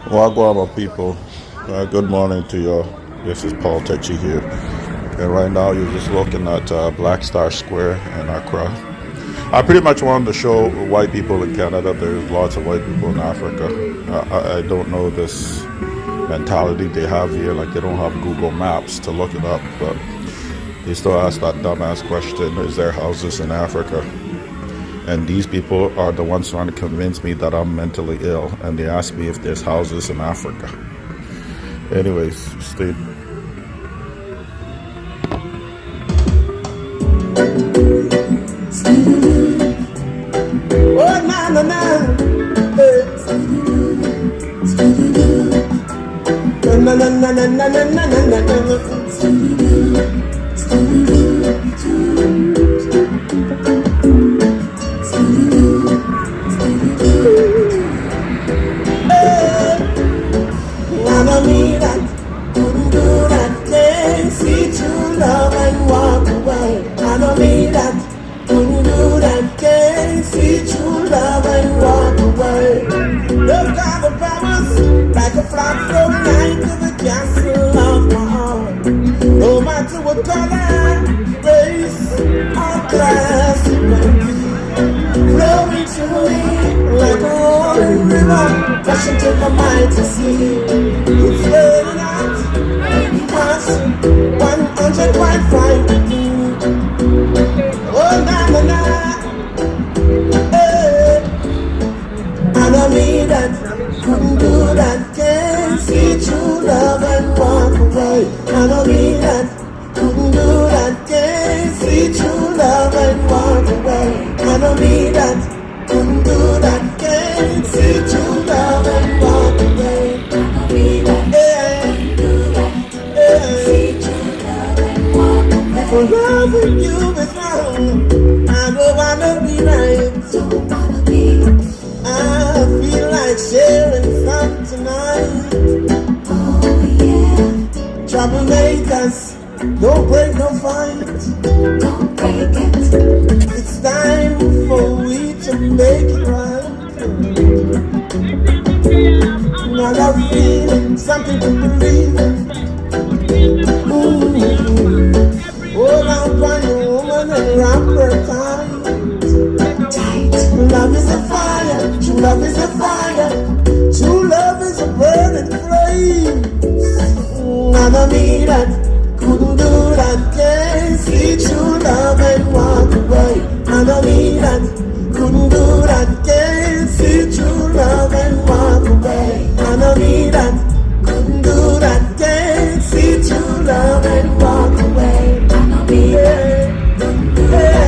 Wagwama people, good morning to you. This is Paul Techi here. And right now you're just looking at Black Star Square in Accra. I pretty much wanted to show white people in Canada there's lots of white people in Africa. I don't know this mentality they have here, like they don't have Google Maps to look it up, but they still ask that dumbass question, is there houses in Africa? And these people are the ones trying to convince me that I'm mentally ill, and they ask me if there's houses in Africa. Anyways, stay. Oh, na na na. Na na na na na na na na na. No matter what color, race, or class it may be, flowing to me like a rolling river, rushing to my mind to see. It's raining out, past 100 white fine. Oh, na na na, hey. I don't mean that, couldn't do that, can't see true love and walk away. I don't mean that, couldn't do that, can't see true love and walk away. I don't mean that, couldn't do that, can't see true love and walk away. I don't mean that, couldn't do that, can't see true love and walk away. For loving you is wrong, I don't wanna be right, don't wanna be. I feel like sharing some tonight. Oh yeah. Troublemakers, don't break no fight. Don't break it. It's time for we to make it right. Now I'm feeling something to believe in. Hold on by your woman and wrap her tight. Love is a fire, true love is a fire, true love is a burning flame. I don't need that, couldn't do that, can't see true love and walk away. I don't need that, couldn't do that, can't see true love and walk away. I don't need that, couldn't do that, can't see true love and walk away. I don't need that, couldn't do that.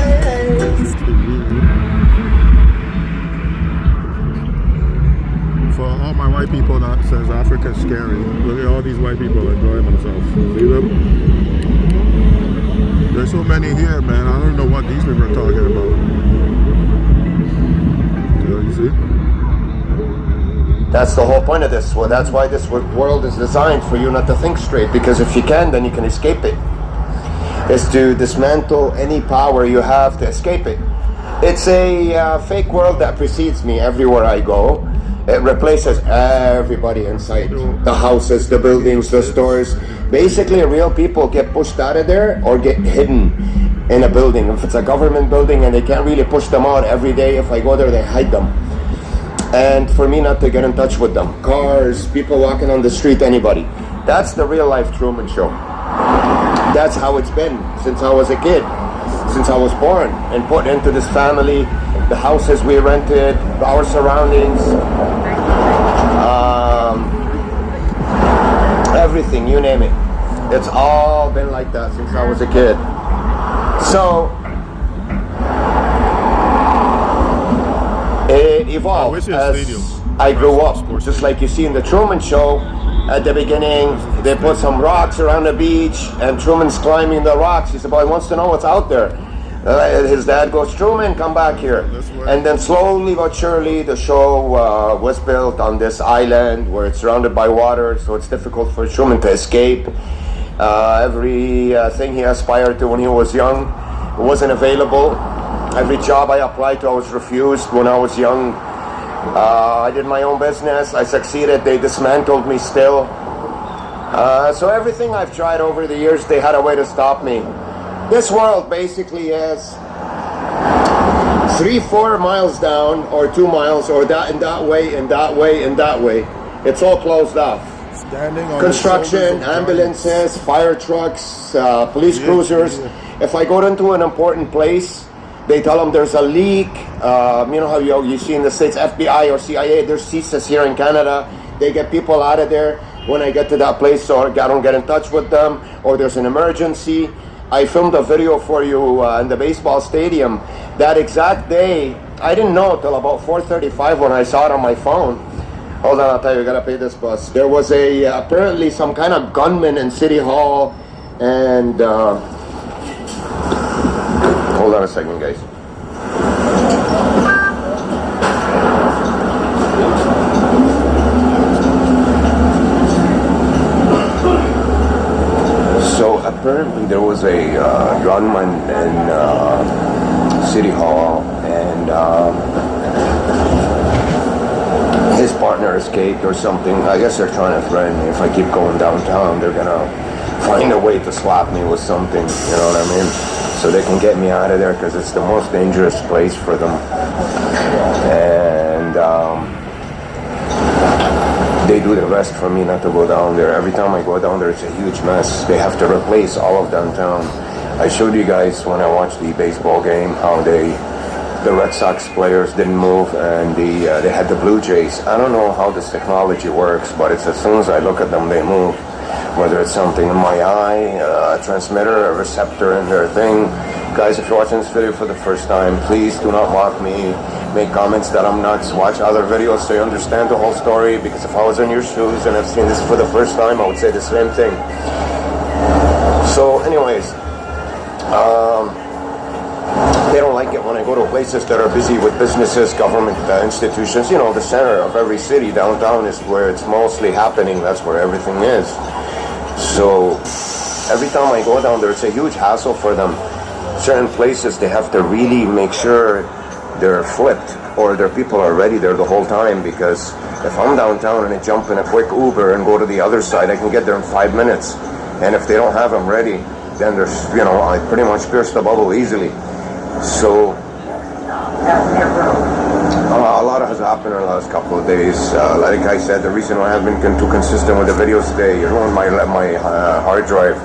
For all my white people that says Africa's scary, look at all these white people enjoying themselves. See them? There's so many here, man. I don't know what these people are talking about. You see? That's the whole point of this. Well, that's why this world is designed for you not to think straight, because if you can, then you can escape it. Is to dismantle any power you have to escape it. It's a fake world that precedes me everywhere I go. It replaces everybody in sight. The houses, the buildings, the stores. Basically, real people get pushed out of there or get hidden in a building. If it's a government building and they can't really push them out every day, if I go there, they hide them. And for me not to get in touch with them. Cars, people walking on the street, anybody. That's the real life Truman Show. That's how it's been since I was a kid. Since I was born and put into this family, the houses we rented, our surroundings, everything, you name it. It's all been like that since I was a kid. So it evolved as I grew up. Just like you see in the Truman Show, at the beginning, they put some rocks around the beach, and Truman's climbing the rocks. He said, "Boy, he wants to know what's out there." His dad goes, "Truman, come back here." And then slowly but surely, the show was built on this island where it's surrounded by water, so it's difficult for Truman to escape. Everything he aspired to when he was young wasn't available. Every job I applied to, I was refused when I was young. I did my own business. I succeeded. They dismantled me still. So everything I've tried over the years, they had a way to stop me. This world basically is 3-4 miles down, or 2 miles, or that in that way, in that way, in that way. It's all closed off. Standing on Construction, ambulances, fire trucks, police cruisers. If I go into an important place, they tell them there's a leak. You know how you see in the States, FBI or CIA, there's CSIS here in Canada. They get people out of there when I get to that place, so I don't get in touch with them, or there's an emergency. I filmed a video for you in the baseball stadium. That exact day, I didn't know till about 4:35 when I saw it on my phone. Hold on, I'll tell you, we gotta pay this bus. There was apparently some kind of gunman in City Hall, and hold on a second, guys. So apparently there was a gunman in City Hall, and his partner escaped or something. I guess they're trying to threaten me. If I keep going downtown, they're gonna find a way to slap me with something, you know what I mean? So they can get me out of there, because it's the most dangerous place for them. And they do the best for me not to go down there. Every time I go down there, it's a huge mess. They have to replace all of downtown. I showed you guys when I watched the baseball game how the Red Sox players didn't move, and they had the Blue Jays. I don't know how this technology works, but it's as soon as I look at them, they move. Whether it's something in my eye, a transmitter, a receptor in their thing. Guys, if you're watching this video for the first time, please do not mock me. Make comments that I'm nuts. Watch other videos so you understand the whole story, because if I was in your shoes and I've seen this for the first time, I would say the same thing. So anyways, they don't like it when I go to places that are busy with businesses, government institutions. You know, the center of every city, downtown, is where it's mostly happening. That's where everything is. So every time I go down there, it's a huge hassle for them. Certain places, they have to really make sure they're flipped, or their people are ready there the whole time, because if I'm downtown and I jump in a quick Uber and go to the other side, I can get there in 5 minutes. And if they don't have them ready, then there's, you know, I pretty much pierce the bubble easily. So a lot has happened in the last couple of days. Like I said, the reason why I haven't been too consistent with the videos today, you ruined my hard drive.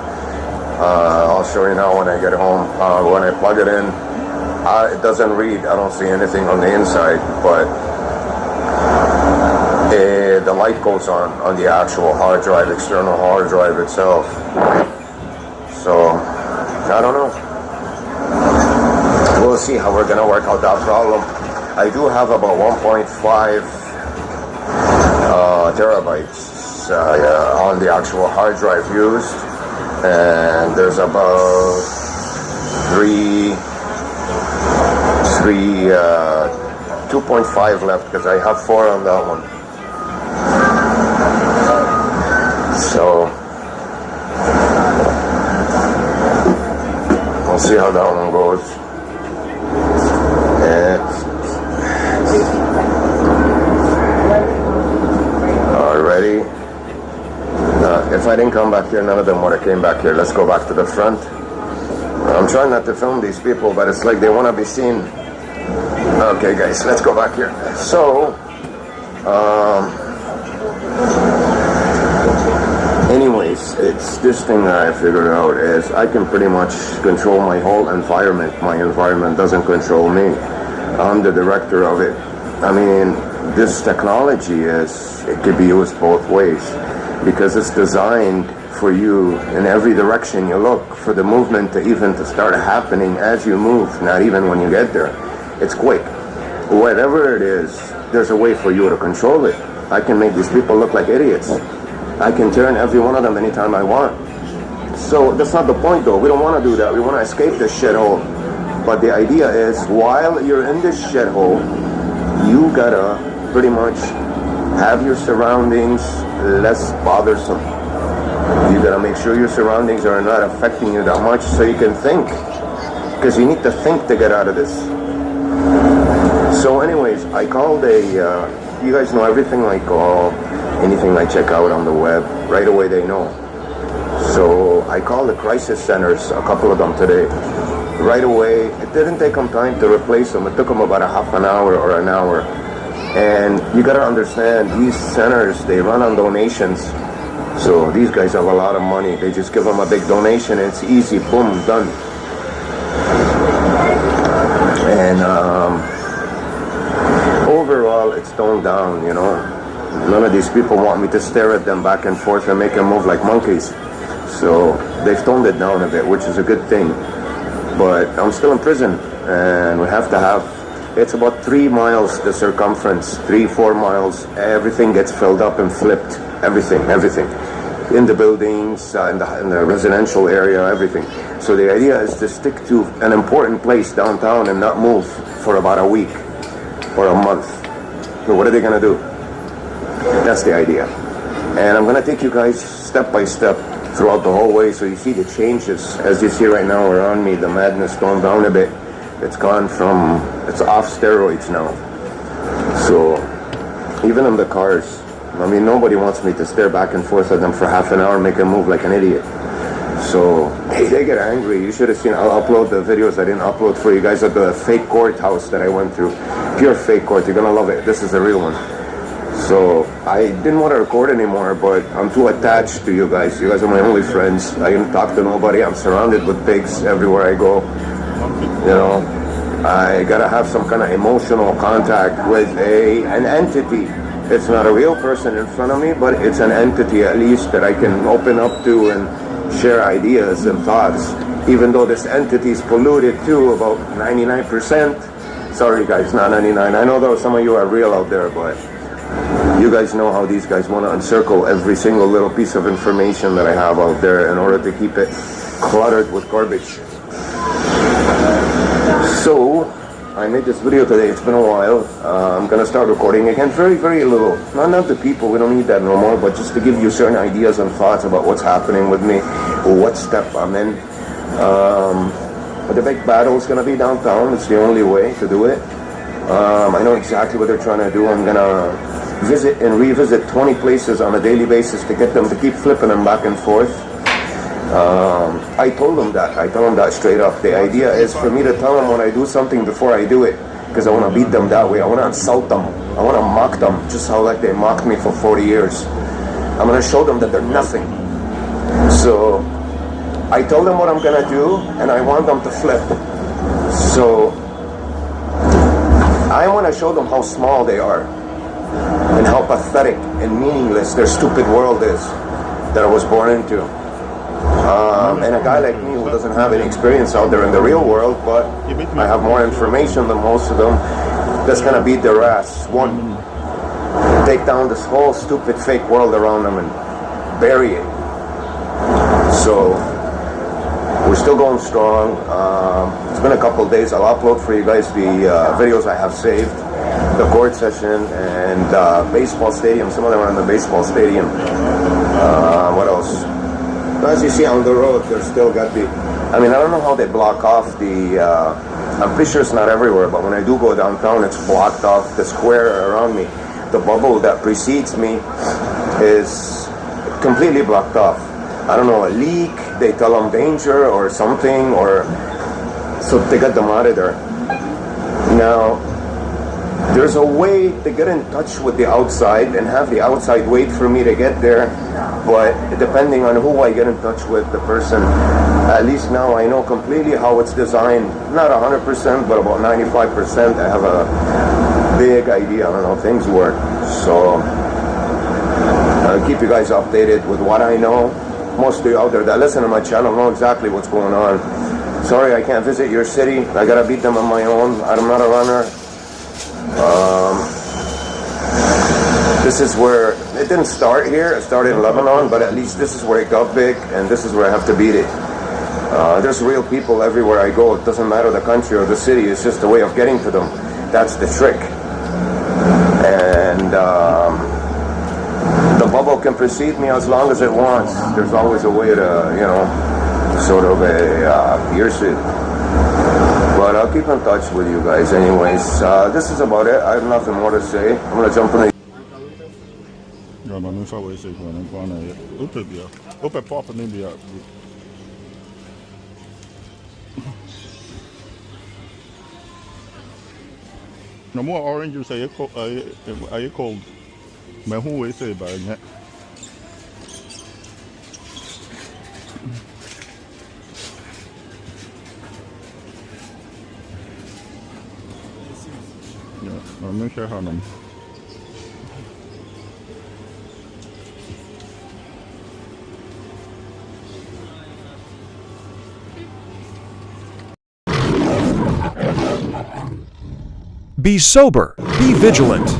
I'll show you now when I get home. When I plug it in, it doesn't read. I don't see anything on the inside, but the light goes on the actual hard drive, external hard drive itself. So I don't know. We'll see how we're gonna work out that problem. I do have about 1.5 terabytes on the actual hard drive used, and there's about 2.5 left, because I have 4 on that one. So we'll see how that one goes. Alrighty. If I didn't come back here, none of them would have came back here. Let's go back to the front. I'm trying not to film these people, but it's like they want to be seen. Okay, guys, let's go back here. So, anyways, it's this thing that I figured out is I can pretty much control my whole environment. My environment doesn't control me. I'm the director of it. I mean, this technology it could be used both ways, because it's designed for you in every direction you look, for the movement to start happening as you move, not even when you get there. It's quick. Whatever it is, there's a way for you to control it. I can make these people look like idiots. I can turn every one of them anytime I want. So that's not the point, though. We don't want to do that. We want to escape this shithole. But the idea is, while you're in this shithole, you gotta pretty much have your surroundings less bothersome. You gotta make sure your surroundings are not affecting you that much, so you can think. Because you need to think to get out of this. So anyways, I called you guys know everything, like anything I check out on the web, right away they know. So I called the crisis centers, a couple of them today. Right away, it didn't take them time to replace them. It took them about a half an hour or an hour. And you gotta understand, these centers, they run on donations. So these guys have a lot of money. They just give them a big donation and it's easy, boom, done. And overall, it's toned down, you know. None of these people want me to stare at them back and forth and make them move like monkeys. So they've toned it down a bit, which is a good thing. But I'm still in prison, and we have to have, it's about 3 miles the circumference, 3-4 miles. Everything gets filled up and flipped. Everything. In the buildings, in the residential area, everything. So the idea is to stick to an important place downtown and not move for about a week or a month. So what are they gonna do? That's the idea. And I'm gonna take you guys step by step throughout the whole way, so you see the changes. As you see right now around me, the madness toned down a bit. It's off steroids now. So even in the cars, I mean, nobody wants me to stare back and forth at them for half an hour and make them move like an idiot. So they get angry. You should have seen, I'll upload the videos I didn't upload for you guys of the fake courthouse that I went through. Pure fake court, you're gonna love it. This is a real one. So I didn't want to record anymore, but I'm too attached to you guys. You guys are my only friends. I didn't talk to nobody. I'm surrounded with pigs everywhere I go. You know, I gotta have some kind of emotional contact with an entity. It's not a real person in front of me, but it's an entity at least that I can open up to and share ideas and thoughts. Even though this entity is polluted too, about 99%. Sorry guys, not 99. I know though some of you are real out there, but you guys know how these guys want to encircle every single little piece of information that I have out there in order to keep it cluttered with garbage. So, I made this video today, it's been a while. I'm going to start recording again, very, very little. Not the people, we don't need that no more, but just to give you certain ideas and thoughts about what's happening with me, or what step I'm in. But the big battle is going to be downtown, it's the only way to do it. I know exactly what they're trying to do. I'm going to visit and revisit 20 places on a daily basis to get them to keep flipping them back and forth. I told them that straight up. The idea is for me to tell them when I do something before I do it, because I want to beat them that way. I want to insult them. I want to mock them, just how like they mocked me for 40 years. I'm going to show them that they're nothing. So I told them what I'm going to do, and I want them to flip. So I want to show them how small they are and how pathetic and meaningless their stupid world is that I was born into. And a guy like me who doesn't have any experience out there in the real world, but I have more information than most of them, that's gonna beat their ass. One, take down this whole stupid fake world around them and bury it. So we're still going strong. It's been a couple days. I'll upload for you guys the videos I have saved, the court session and baseball stadium. Some of them are in the baseball stadium. What else? As you see on the road, there's still got the, I mean, I don't know how they block off the, I'm pretty sure it's not everywhere, but when I do go downtown, it's blocked off. The square around me, the bubble that precedes me is completely blocked off. I don't know, a leak, they tell them danger or something, or so they got them out of there. Now, there's a way to get in touch with the outside and have the outside wait for me to get there, but depending on who I get in touch with, the person, at least now I know completely how it's designed. Not 100%, but about 95%. I have a big idea on how things work. So I'll keep you guys updated with what I know. Most of you out there that listen to my channel know exactly what's going on. Sorry I can't visit your city. I gotta beat them on my own. I'm not a runner. This is where it didn't start here. It started in Lebanon, but at least this is where it got big, and this is where I have to beat it. There's real people everywhere I go. It doesn't matter the country or the city. It's just a way of getting to them. That's the trick. And the bubble can precede me as long as it wants. There's always a way to, you know, sort of pierce it. But I'll keep in touch with you guys anyways. This is about it. I have nothing more to say. I'm gonna jump in the Ja, maar nu zou ik zeggen, ik ga naar Utopia. Op het papa neem je. No more oranges are you cold? Maar hoe is het bij je? Ja, maar nu gaan we hem. Be sober. Be vigilant.